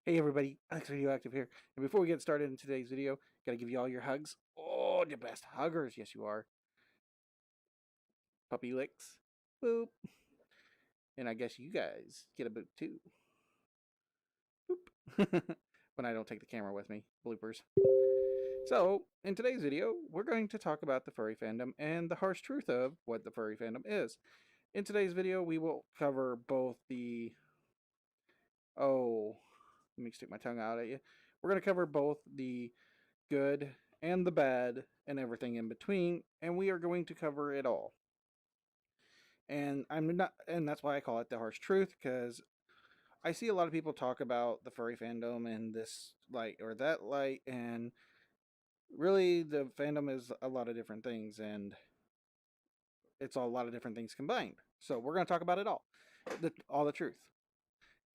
Hey everybody, Alex Radioactive here. And before we get started in today's video, gotta give you all your hugs. Oh, the best huggers, yes you are. Puppy licks. Boop. And I guess you guys get a boop too. Boop. When I don't take the camera with me. Bloopers. So, in today's video, we're going to talk about the furry fandom and the harsh truth of what the furry fandom is. In today's video, we will cover both the... Oh, let me stick my tongue out at you. We're going to cover both the good and the bad and everything in between, and we are going to cover it all. And that's why I call it the harsh truth, because I see a lot of people talk about the furry fandom and this light or that light, and really the fandom is a lot of different things, and it's a lot of different things combined. So we're going to talk about it all the truth.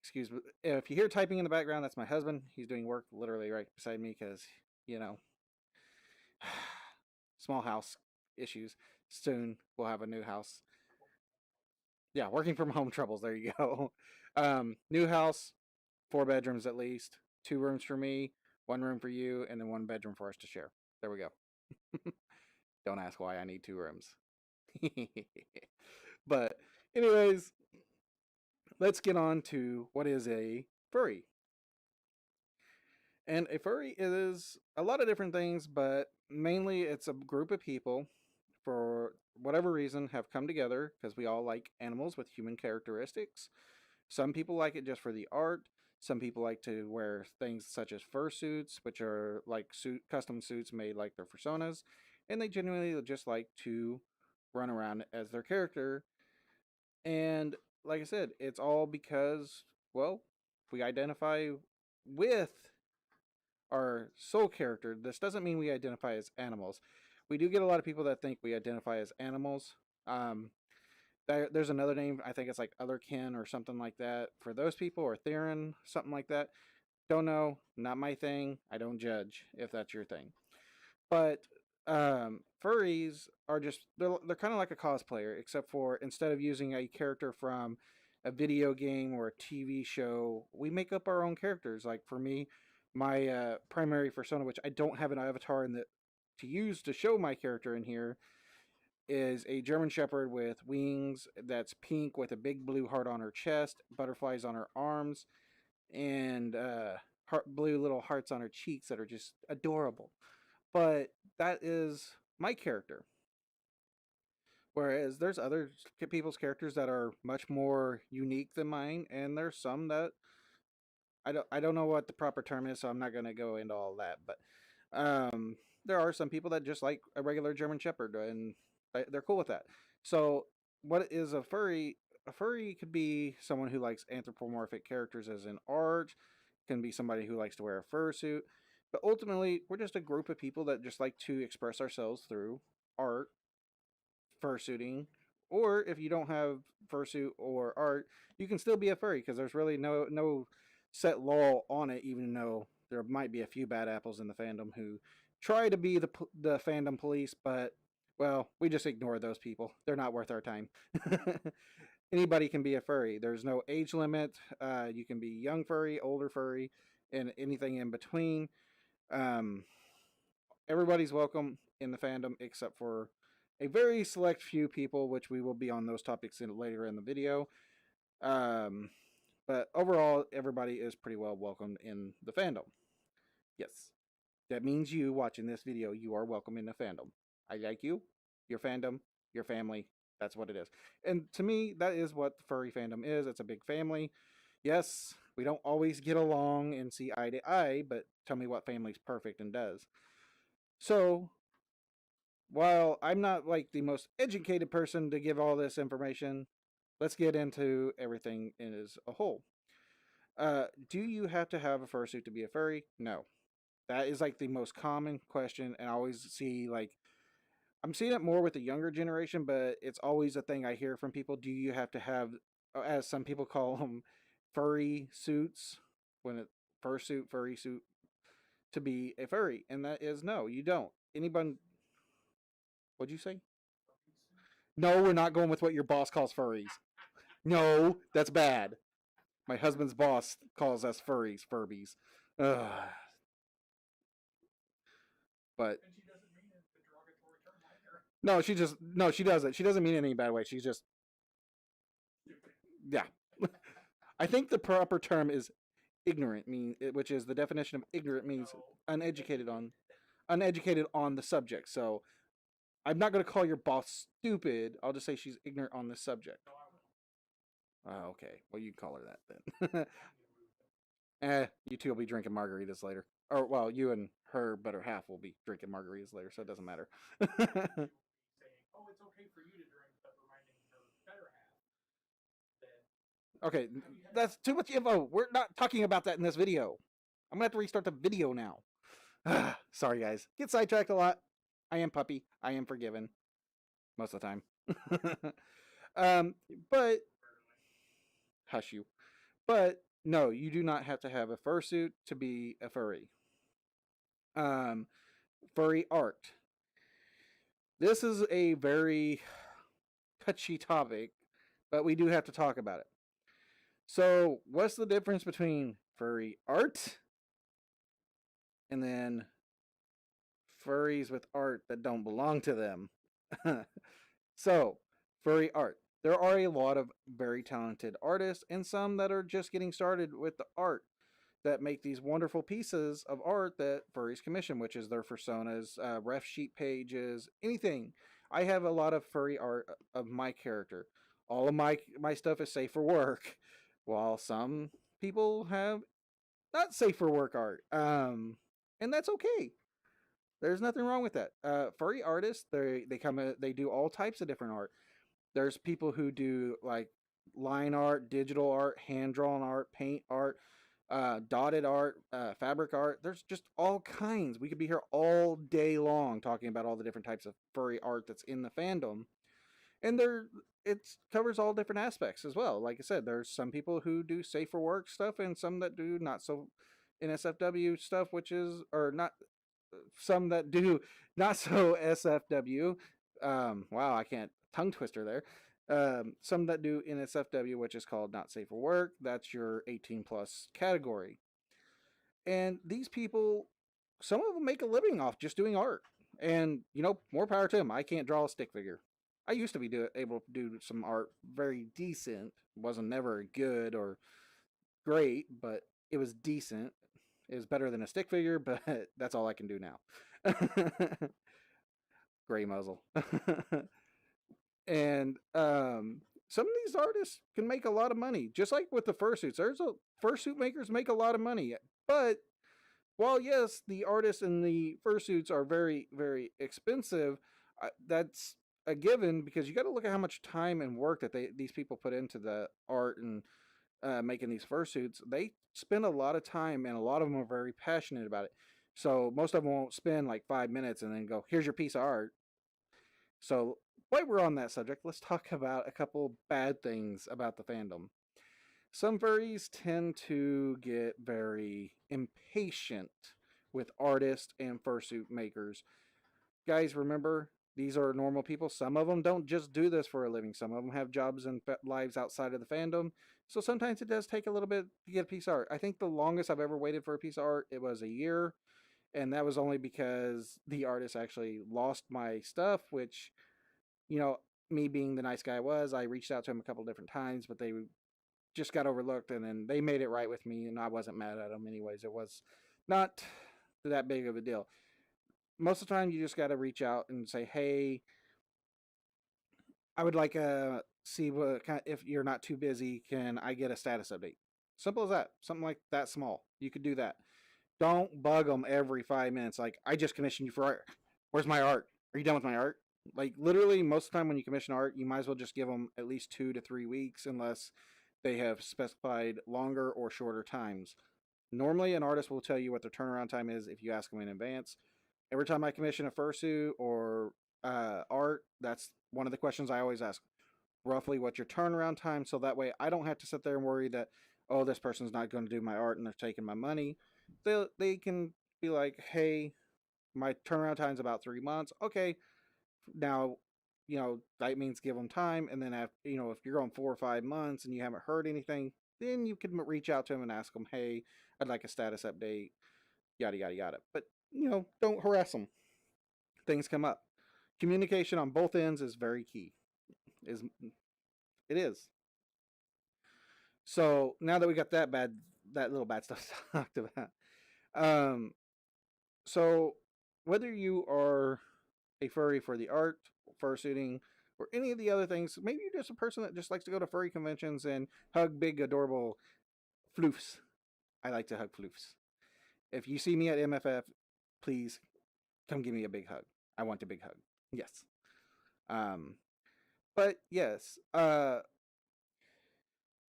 Excuse me if you hear typing in the background. That's my husband. He's doing work literally right beside me because you know small house issues. Soon we'll have a new house. Yeah, working from home troubles. There you go. New house, 4 bedrooms at least, 2 rooms for me, 1 room for you, and then 1 bedroom for us to share. There we go. Don't ask why I need 2 rooms. But, anyways, let's get on to what is a furry. And a furry is a lot of different things, but mainly it's a group of people for whatever reason have come together because we all like animals with human characteristics. Some people like it just for the art. Some people like to wear things such as fursuits, which are like custom suits made like their personas, and they genuinely just like to run around as their character. And like I said, it's all because, well, we identify with our soul character. This doesn't mean we identify as animals. We do get a lot of people that think we identify as animals. Um, there's another name. I think it's like otherkin or something like that for those people, or Theron, something like that. Don't know. Not my thing. I don't judge if that's your thing. But furries are just they're kind of like a cosplayer, except for instead of using a character from a video game or a TV show, we make up our own characters. Like for me, my primary persona, which I don't have an avatar in the to use to show my character in here, is a German Shepherd with wings that's pink with a big blue heart on her chest, butterflies on her arms, and blue little hearts on her cheeks that are just adorable. But that is my character. Whereas there's other people's characters that are much more unique than mine, and there's some that I don't know what the proper term is, so I'm not going to go into all that. But there are some people that just like a regular German Shepherd, and they're cool with that. So what is a furry? A furry could be someone who likes anthropomorphic characters, as in art. Can be somebody who likes to wear a fursuit. But ultimately, we're just a group of people that just like to express ourselves through art, fursuiting, or if you don't have fursuit or art, you can still be a furry because there's really no set law on it. Even though there might be a few bad apples in the fandom who try to be the fandom police, but well, we just ignore those people. They're not worth our time. Anybody can be a furry. There's no age limit. You can be young furry, older furry, and anything in between. Um, Everybody's welcome in the fandom except for a very select few people, which we will be on those topics later in the video. Um, but overall, everybody is pretty well welcomed in the fandom. Yes, that means you watching this video, you are welcome in the fandom. I like you, your fandom, your family. That's what it is. And to me, that is what the furry fandom is. It's a big family. Yes, we don't always get along and see eye to eye, but tell me what family's perfect and does. So, while I'm not like the most educated person to give all this information, let's get into everything as a whole. Do you have to have a fursuit to be a furry? No. That is like the most common question, and I always see like I'm seeing it more with the younger generation, but it's always a thing I hear from people. Do you have to have, as some people call them, furry suits, when it fursuit, furry suit, to be a furry? And that is no, you don't. Anyone? What'd you say? No, we're not going with what your boss calls furries. No, that's bad. My husband's boss calls us furries, Furbies. Ugh. But no, she doesn't. She doesn't mean it in any bad way. She's just yeah. I think the proper term is ignorant, which is the definition of ignorant means uneducated on uneducated on the subject. So I'm not going to call your boss stupid. I'll just say she's ignorant on this subject. Okay. Well, you can call her that then. You two will be drinking margaritas later. Or, well, you and her better half will be drinking margaritas later, so it doesn't matter. Okay, that's too much info. We're not talking about that in this video. I'm going to have to restart the video now. Sorry, guys. Get sidetracked a lot. I am puppy. I am forgiven. Most of the time. um, but, hush you. But, no, you do not have to have a fursuit to be a furry. Um, Furry art. This is a very touchy topic, but we do have to talk about it. So, what's the difference between furry art and then furries with art that don't belong to them? So, furry art. There are a lot of very talented artists and some that are just getting started with the art that make these wonderful pieces of art that furries commission, which is their personas, ref sheet pages, anything. I have a lot of furry art of my character. All of my stuff is safe for work, while some people have not safe for work art. And that's okay. There's nothing wrong with that. Furry artists, they do all types of different art. There's people who do like line art, digital art, hand drawn art, paint art, dotted art, fabric art. There's just all kinds. We could be here all day long talking about all the different types of furry art that's in the fandom, and it covers all different aspects as well. Like I said, there's some people who do safe for work stuff, and some that do not so NSFW stuff, which is or not some that do not so SFW. Wow, I can't tongue twister there. Some that do NSFW, which is called not safe for work. That's your 18 plus category. And these people, some of them make a living off just doing art. And, more power to them. I can't draw a stick figure. I used to be able to do some art very decent. Wasn't never good or great, but it was decent. It was better than a stick figure, but that's all I can do now. Gray muzzle. And some of these artists can make a lot of money, just like with the fursuits. Fursuit makers make a lot of money, but while yes, the artists and the fursuits are very, very expensive, that's a given because you got to look at how much time and work that these people put into the art and making these fursuits. They spend a lot of time, and a lot of them are very passionate about it. So most of them won't spend like 5 minutes and then go, "Here's your piece of art." So while we're on that subject, let's talk about a couple bad things about the fandom. Some furries tend to get very impatient with artists and fursuit makers. Guys, remember, these are normal people. Some of them don't just do this for a living. Some of them have jobs and lives outside of the fandom. So sometimes it does take a little bit to get a piece of art. I think the longest I've ever waited for a piece of art, it was a year. And that was only because the artist actually lost my stuff, which, you know, me being the nice guy I was, I reached out to him a couple different times, but they just got overlooked, and then they made it right with me, and I wasn't mad at them anyways. It was not that big of a deal. Most of the time, you just got to reach out and say, "Hey, I would like to see what if you're not too busy, can I get a status update?" Simple as that. Something like that small. You could do that. Don't bug them every 5 minutes. Like, I just commissioned you for art. Where's my art? Are you done with my art? Like, literally, most of the time when you commission art, you might as well just give them at least 2 to 3 weeks, unless they have specified longer or shorter times. Normally, an artist will tell you what their turnaround time is if you ask them in advance. Every time I commission a fursuit or art, that's one of the questions I always ask. Roughly, what's your turnaround time? So that way I don't have to sit there and worry that, oh, this person's not going to do my art and they're taking my money. They can be like, hey, my turnaround time's about 3 months. Okay, now, that means give them time. And then, if you're going 4 or 5 months and you haven't heard anything, then you can reach out to them and ask them, hey, I'd like a status update, yada, yada, yada. But, don't harass them. Things come up. Communication on both ends is very key. Is It is. So now that we got that little bad stuff talked about, um, so whether you are a furry for the art, fursuiting, or any of the other things, maybe you're just a person that just likes to go to furry conventions and hug big, adorable floofs. I like to hug floofs. If you see me at MFF, please come give me a big hug. I want a big hug. Yes. Um, but yes,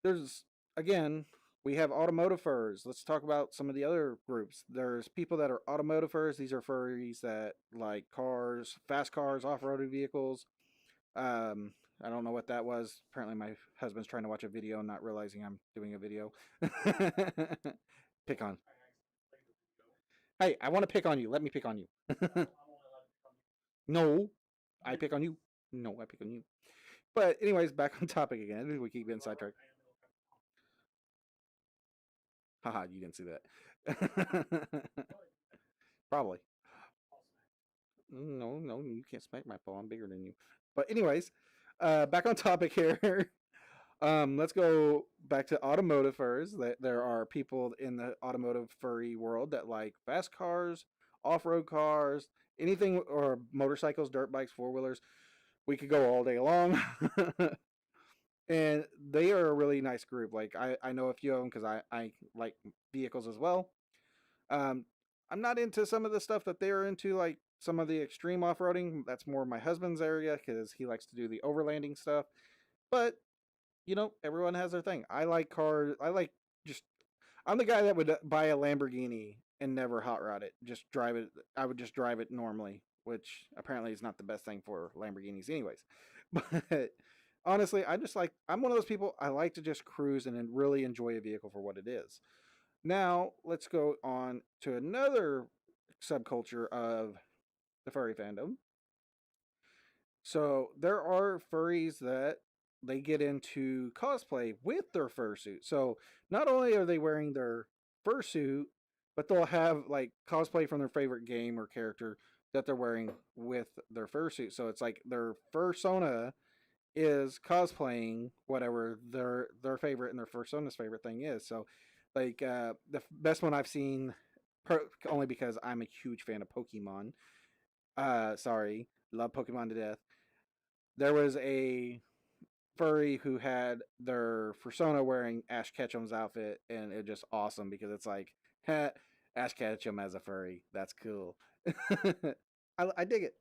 there's again, we have automotive furs. Let's talk about some of the other groups. There's people that are automotive furs. These are furries that like cars, fast cars, off-roading vehicles. Um, I don't know what that was. Apparently, my husband's trying to watch a video and not realizing I'm doing a video. Pick on. Hey, I want to pick on you. Let me pick on you. No, I pick on you. No, I pick on you. But anyways, back on topic again. We keep getting sidetracked. Haha, you didn't see that. Probably. No, no, you can't smack my paw. I'm bigger than you. But anyways, back on topic here. Let's go back to automotive furs. There are people in the automotive furry world that like fast cars, off-road cars, anything, or motorcycles, dirt bikes, four-wheelers. We could go all day long. And they are a really nice group. Like I know a few of them because I like vehicles as well. Um, I'm not into some of the stuff that they're into, like some of the extreme off-roading. That's more my husband's area because he likes to do the overlanding stuff. But everyone has their thing. I like cars. Just I'm the guy that would buy a Lamborghini and never hot rod it. Just drive it. I would just drive it normally, which apparently is not the best thing for Lamborghinis, anyways. But honestly, I'm one of those people. I like to just cruise and really enjoy a vehicle for what it is. Now let's go on to another subculture of the furry fandom. So there are furries that they get into cosplay with their fursuit. So not only are they wearing their fursuit, but they'll have like cosplay from their favorite game or character that they're wearing with their fursuit. So it's like their fursona is cosplaying whatever their favorite and their fursona's favorite thing is. So like the best one I've seen, only because I'm a huge fan of Pokemon. Sorry, love Pokemon to death. There was a furry who had their persona wearing Ash Ketchum's outfit, and it was just awesome because it's like, Ash Ketchum as a furry. That's cool. I dig it.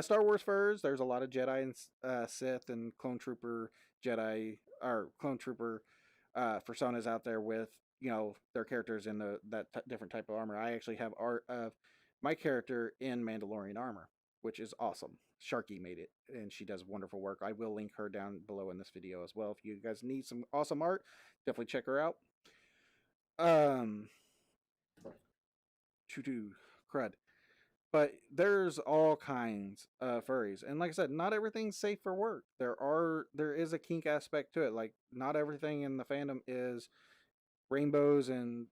Star Wars furs. There's a lot of Jedi and Sith and Clone Trooper Jedi or Clone Trooper personas out there with their characters in different type of armor. I actually have art of my character in Mandalorian armor, which is awesome. Sharkie made it, and she does wonderful work. I will link her down below in this video as well. If you guys need some awesome art, definitely check her out. Um, Choo crud. But there's all kinds of furries, and like I said, not everything's safe for work. There is a kink aspect to it. Like not everything in the fandom is rainbows and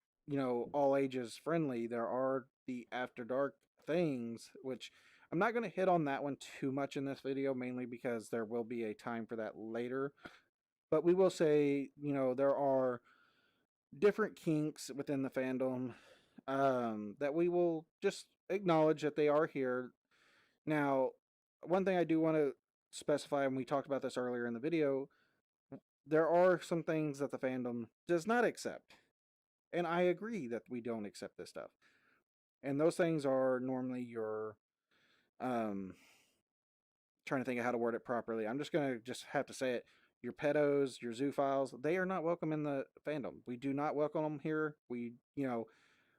all ages friendly. There are the after dark things, which I'm not going to hit on that one too much in this video, mainly because there will be a time for that later. But we will say, there are different kinks within the fandom that we will just acknowledge that they are here. Now, one thing I do want to specify, and we talked about this earlier in the video, there are some things that the fandom does not accept. And I agree that we don't accept this stuff. And those things are normally your trying to think of how to word it properly. I'm just gonna have to say it. Your pedos, your zoophiles, they are not welcome in the fandom. We do not welcome them here. We,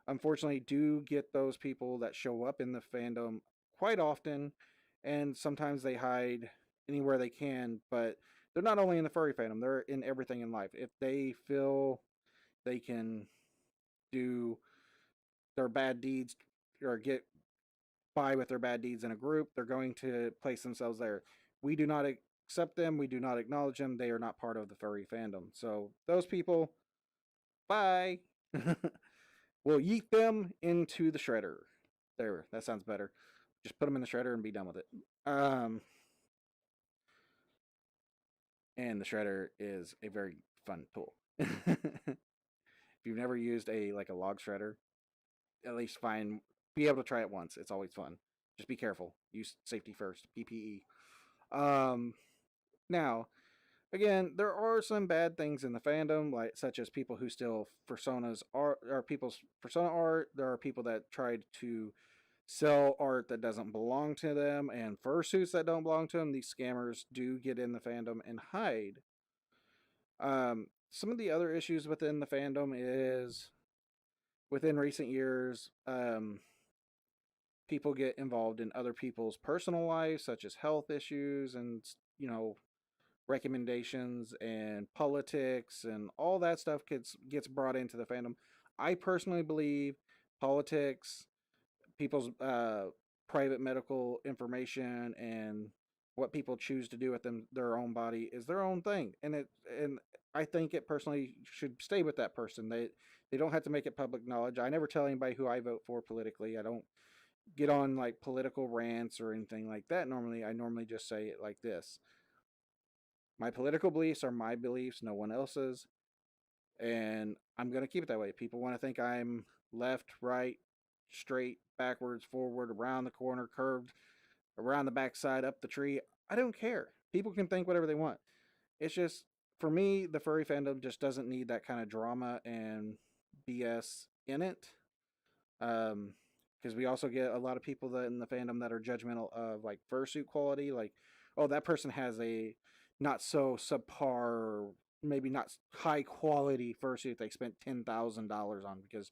unfortunately do get those people that show up in the fandom quite often, and sometimes they hide anywhere they can, but they're not only in the furry fandom, they're in everything in life. If they feel they can do their bad deeds or get by with their bad deeds in a group, they're going to place themselves there. We do not accept them. We do not acknowledge them. They are not part of the furry fandom. So those people, Bye. We'll yeet them into the shredder. There, that sounds better. Just put them in the shredder and be done with it. Um, and the shredder is a very fun tool. If you've never used a like a log shredder, at least find be able to try it once. It's always fun. Just be careful. Use safety first. PPE. Um, now again, there are some bad things in the fandom, like such as people who steal personas art or people's persona art. There are people that tried to sell art that doesn't belong to them and fursuits that don't belong to them. These scammers do get in the fandom and hide. Some of the other issues within the fandom is within recent years, people get involved in other people's personal lives, such as health issues and recommendations and politics and all that stuff gets brought into the fandom. I personally believe politics, people's private medical information, and what people choose to do with their own body is their own thing, and I think it personally should stay with that person. They don't have to make it public knowledge. I never tell anybody who I vote for politically. I don't get on like political rants or anything like that. I normally just say it like this: my political beliefs are my beliefs, no one else's, and I'm going to keep it that way. People want to think I'm left, right, straight, backwards, forward, around the corner, curved, around the backside, up the tree. I don't care. People can think whatever they want. It's just, for me, the furry fandom just doesn't need that kind of drama and BS in it. Because we also get a lot of people that in the fandom that are judgmental of like fursuit quality, like, oh, that person has a not so subpar, maybe not high quality fursuit they spent $10,000 on because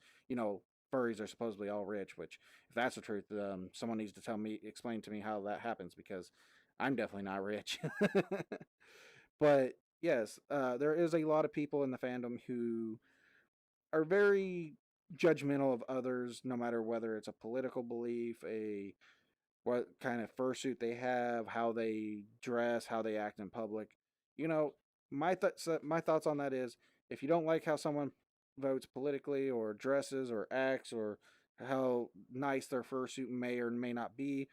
furries are supposedly all rich. Which, if that's the truth, someone needs to explain to me how that happens because I'm definitely not rich. But yes, there is a lot of people in the fandom who are very judgmental of others, no matter whether it's a political belief, a what kind of fursuit they have, how they dress, how they act in public. You know, my thoughts on that is if you don't like how someone votes politically or dresses or acts or how nice their fursuit may or may not be,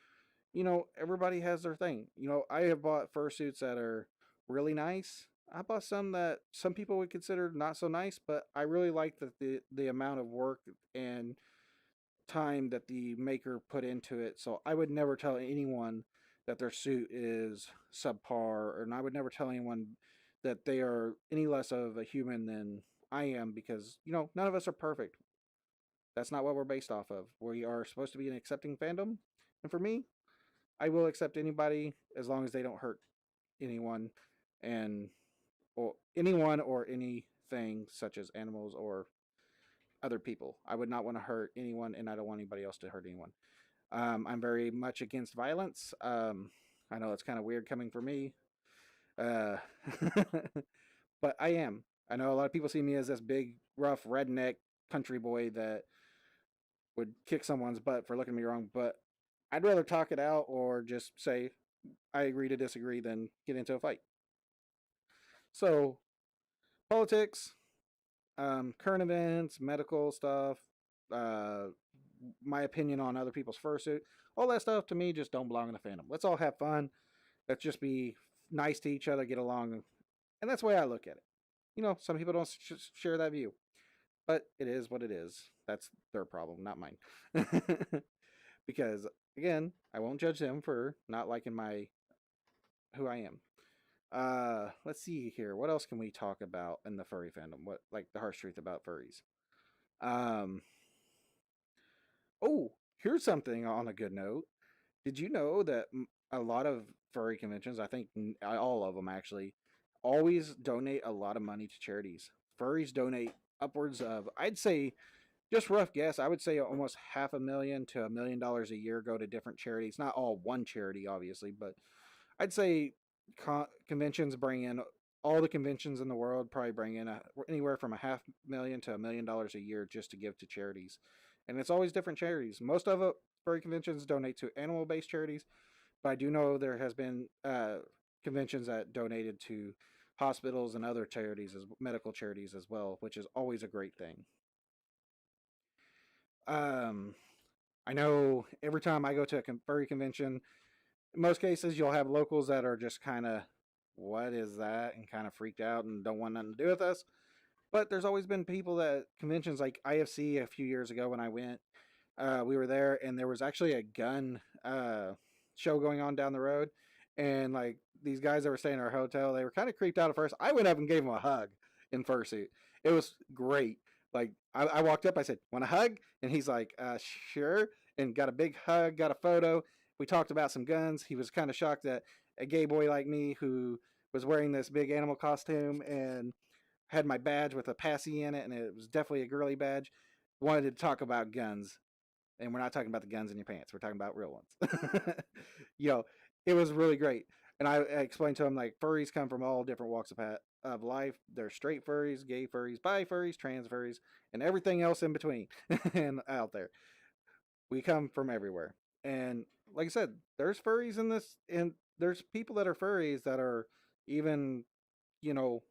everybody has their thing. I have bought fursuits that are really nice. I bought some that some people would consider not so nice, but I really like the amount of work and time that the maker put into it. So I would never tell anyone that their suit is subpar, and I would never tell anyone that they are any less of a human than I am because, none of us are perfect. That's not what we're based off of. We are supposed to be an accepting fandom. And for me, I will accept anybody as long as they don't hurt anyone and or anyone or anything such as animals or other people. I would not want to hurt anyone, and I don't want anybody else to hurt anyone. I'm very much against violence. I know it's kind of weird coming from me, uh, but I am. I know a lot of people see me as this big, rough, redneck country boy that would kick someone's butt for looking at me wrong, but I'd rather talk it out or just say I agree to disagree than get into a fight. So, politics, current events, medical stuff, uh, my opinion on other people's fursuit, all that stuff to me just don't belong in the fandom. Let's all have fun. Let's just be nice to each other, get along, and that's the way I look at it. Some people don't share that view, but it is what it is. That's their problem, not mine. Because again, I won't judge them for not liking my who I am. Let's see here. What else can we talk about in the furry fandom? What like the harsh truth about furries? Um, oh, here's something on a good note. Did you know that a lot of furry conventions, I think all of them actually, always donate a lot of money to charities? Furries donate upwards of, I'd say, just rough guess, I would say almost $500,000 to $1 million a year go to different charities. Not all one charity, obviously, but I'd say conventions bring in all the conventions in the world probably bring in anywhere from $500,000 to $1 million a year just to give to charities, and it's always different charities. Most of it, furry conventions donate to animal-based charities, but I do know there has been conventions that donated to hospitals and other charities, as medical charities as well, which is always a great thing. Um, I know every time I go to a furry convention, in most cases you'll have locals that are just kind of, what is that, and kind of freaked out and don't want nothing to do with us. But there's always been people that conventions like IFC a few years ago when I went, we were there and there was actually a gun show going on down the road, and like these guys that were staying in our hotel, they were kind of creeped out at first. I went up and gave them a hug in fursuit. It was great. Like I walked up, I said, "Want a hug?" And he's like, "Sure," and got a big hug, got a photo. We talked about some guns. He was kind of shocked that a gay boy like me who was wearing this big animal costume and had my badge with a passy in it, and it was definitely a girly badge, wanted to talk about guns. And we're not talking about the guns in your pants. We're talking about real ones. you know, it was really great. And I explained to him like furries come from all different walks of life. There's straight furries, gay furries, bi furries, trans furries, and everything else in between and out there. We come from everywhere. And like I said, there's furries in this, and there's people that are furries that are even, you know,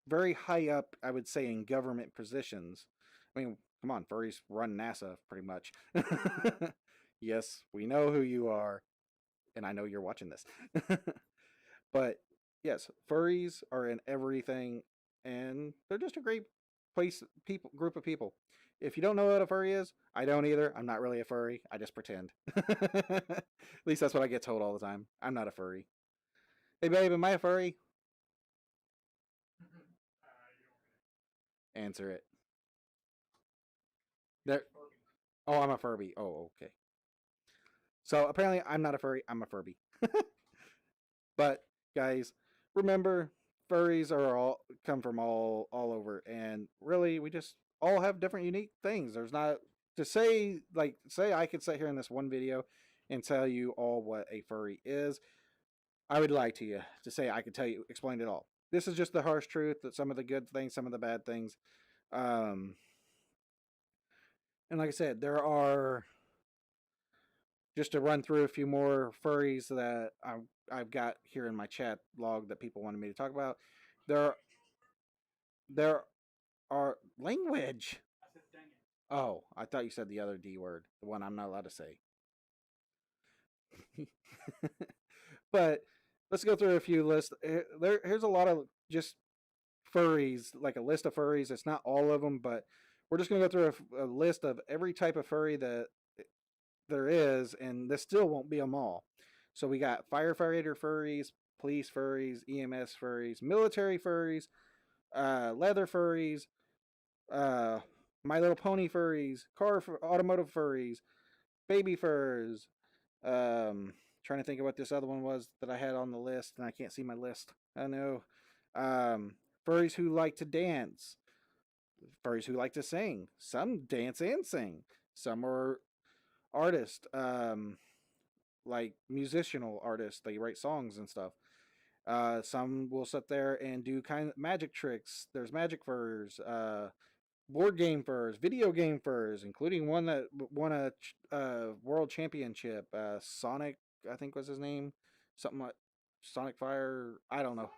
very high up, I would say, in government positions. I mean, come on, furries run NASA pretty much. Yes, we know who you are, and I know you're watching this. But yes, furries are in everything, and they're just a great group of people. If you don't know what a furry is, I don't either. I'm not really a furry. I just pretend. At least that's what I get told all the time. I'm not a furry. Hey, babe, am I a furry? Answer it. There. Oh, I'm a Furby. Oh, okay. So apparently, I'm not a furry. I'm a Furby. But guys, remember, furries are all come from all over, and really, we just all have different, unique things. There's not to say like say I could sit here in this one video and tell you all what a furry is. I would lie to you to say I could tell you explain it all. This is just the harsh truth that some of the good things, some of the bad things. Um, and like I said, there are just to run through a few more furries that I've got here in my chat log that people wanted me to talk about. There, there are language. Oh, I thought you said the other D word, the one I'm not allowed to say. But let's go through a few lists. Here's a lot of just furries, like a list of furries. It's not all of them, but we're just gonna go through a list of every type of furry that there is, and this still won't be them all. So we got firefighter furries, police furries, EMS furries, military furries, leather furries, uh, My Little Pony furries, automotive furries, baby furs. Trying to think of what this other one was that I had on the list, and I can't see my list. I know. Um, Furries who like to dance, furries who like to sing. Some dance and sing. Some are artists. Like musicianal artists. They write songs and stuff. Some will sit there and do kind of magic tricks. There's magic furs, board game furs, video game furs, including one that won a world championship. Sonic, I think was his name, something like Sonic Fire. I don't know.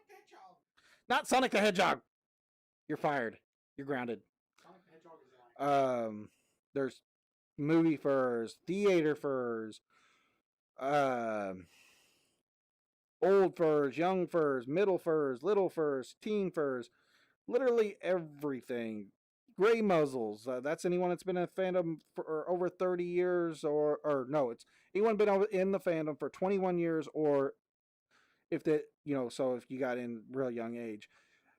Not Sonic the Hedgehog. You're fired. You're grounded. There's movie furs, theater furs, um, old furs, young furs, middle furs, little furs, teen furs, literally everything. Gray muzzles. That's anyone that's been in a fandom for over 30 years, or no, it's anyone been in the fandom for 21 years, or if that so if you got in real young age.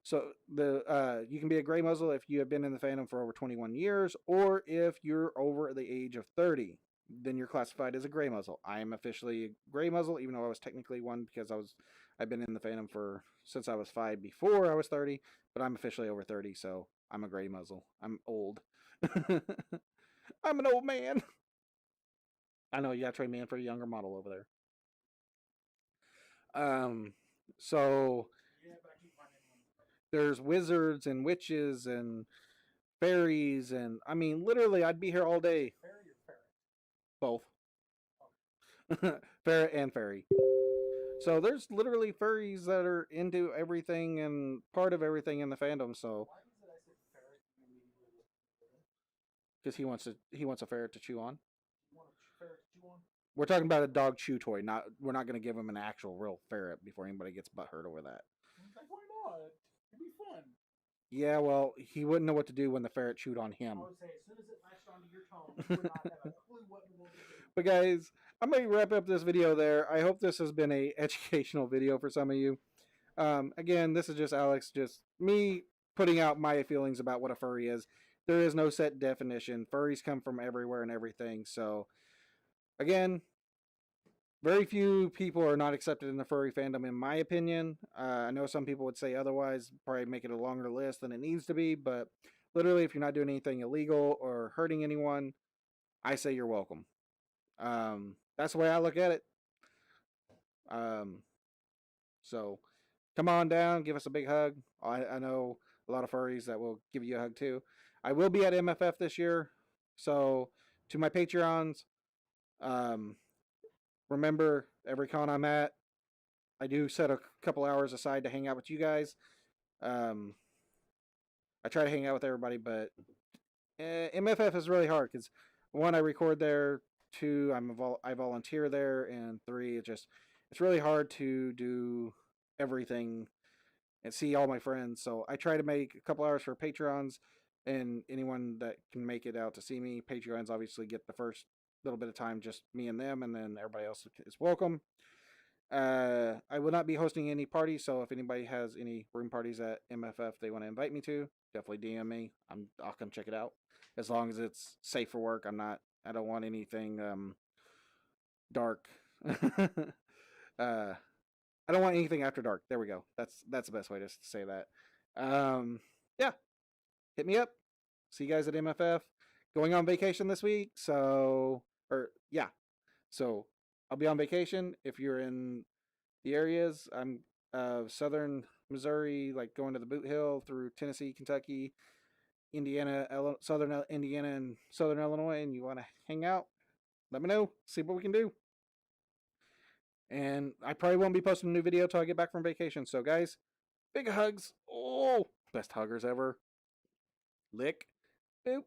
So the you can be a gray muzzle if you have been in the fandom for over 21 years, or if you're over the age of 30. Then you're classified as a gray muzzle. I am officially a gray muzzle, even though I was technically one because I've been in the fandom for since I was 5 before I was 30, but I'm officially over 30, so I'm a gray muzzle. I'm old. I'm an old man. I know you got to trade me in for a younger model over there. Um, so there's wizards and witches and fairies, and I mean, literally, I'd be here all day. Both. Ferret and fairy. So there's literally furries that are into everything and part of everything in the fandom. So because he wants a ferret to chew on. We're talking about a dog chew toy. Not we're not going to give him an actual real ferret before anybody gets butthurt over that. Why not? It'd be fun. Yeah, well, he wouldn't know what to do when the ferret chewed on him. I would say as soon as it latched onto your tongue, you would not have a clue what in the world to do. But guys, I'm going to wrap up this video there. I hope this has been a educational video for some of you. Again, this is just Alex, just me putting out my feelings about what a furry is. There is no set definition. Furries come from everywhere and everything. So, again, very few people are not accepted in the furry fandom, in my opinion. I know some people would say otherwise, probably make it a longer list than it needs to be. But literally, if you're not doing anything illegal or hurting anyone, I say you're welcome. That's the way I look at it. Um, so come on down, give us a big hug. I know a lot of furries that will give you a hug too. I will be at MFF this year, so to my Patreons, um, remember every con I'm at, I do set a couple hours aside to hang out with you guys. Um, I try to hang out with everybody, but MFF is really hard because one, I record there. Two, I volunteer there, and three, it's really hard to do everything and see all my friends. So I try to make a couple hours for Patreons and anyone that can make it out to see me. Patreons obviously get the first little bit of time, just me and them, and then everybody else is welcome. I will not be hosting any parties, so if anybody has any room parties at MFF they want to invite me to, definitely DM me. I'll come check it out. As long as it's safe for work, I don't want anything dark. I don't want anything after dark. There we go. That's the best way to say that. Yeah, hit me up. See you guys at MFF. Going on vacation this week, so so I'll be on vacation. If you're in the areas, I'm southern Missouri, like going to the Boot Hill through Tennessee, Kentucky, Indiana, southern Indiana, and southern Illinois, and you want to hang out, let me know. See what we can do. And I probably won't be posting a new video till I get back from vacation. So, guys, big hugs. Oh, best huggers ever. Lick. Boop.